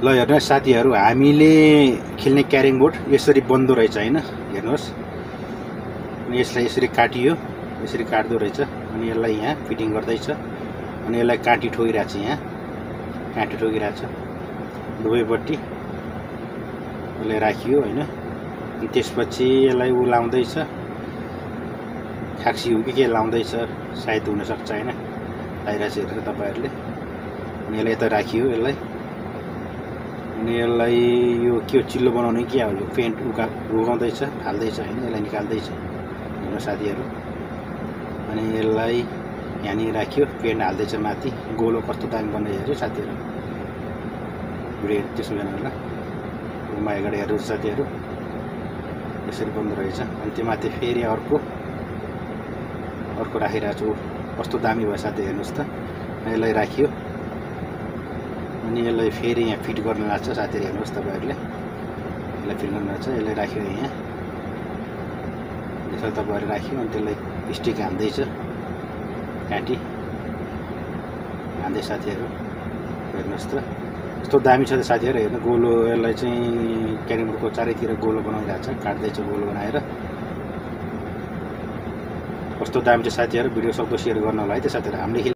ल हेर्नुहोस् साथीहरू, हामीले खेल्ने क्यारम बोर्ड यसरी बन्दो रहेछ हैन। हेर्नुहोस्, अनि यसलाई यसरी काटियो, यसरी काट्दो रहेछ। अनि यसलाई यहाँ फिटिङ गर्दैछ। अनि यसलाई काटी ठोकिरहेको छ, यहाँ काटी ठोकिरहेको छ दुवैपट्टि। यसलाई राखियो हैन। अनि त्यसपछि यसलाई उ लाउँदैछ, खाक्सी हो कि के लाउँदैछ, सायद हुनसक्छ हैन, आइरहेछ हेरेर तपाईँहरूले। अनि यसलाई यता राखियो यसलाई। अनि यसलाई यो के हो, चिल्लो बनाउने के हो, यो पेन्ट उगाउँदैछ, फाल्दैछ हैन, यसलाई निकाल्दैछ हेर्नु साथीहरू। अनि यसलाई यहाँनिर राख्यो, पेन्ट हाल्दैछ माथि। गोलो कस्तो दामी बन्दै हेर्यो साथीहरू, भिडियो त्यसो गर्न होला। रुममा अगाडि हेर्नु साथीहरू, यसरी बन्दो रहेछ। अनि त्यो माथि फेरि अर्को राखिरहेको छु, कस्तो दामी भयो साथी, हेर्नुहोस् त। यसलाई राखियो। अनि यसलाई फेरि यहाँ फिट गर्न लाग्छ साथीहरू, हेर्नुहोस् तपाईँहरूले, यसलाई फिट गर्न लाग्छ। यसलाई राख्यो यहाँ, यसलाई तपाईँहरू राख्यो। अनि त्यसलाई स्टिक हान्दैछ, काटी हान्दै साथीहरू, हेर्नुहोस् त कस्तो दामी छ साथीहरू, हेर्नु। गोलो यसलाई चाहिँ क्यारम बोर्डको चारैतिर गोलो बनाइरहेको छ, काट्दैछ गोलो बनाएर। कस्तो दामी छ साथीहरू। भिडियो सक्दो सेयर गर्नु होला है त साथीहरू। हामीले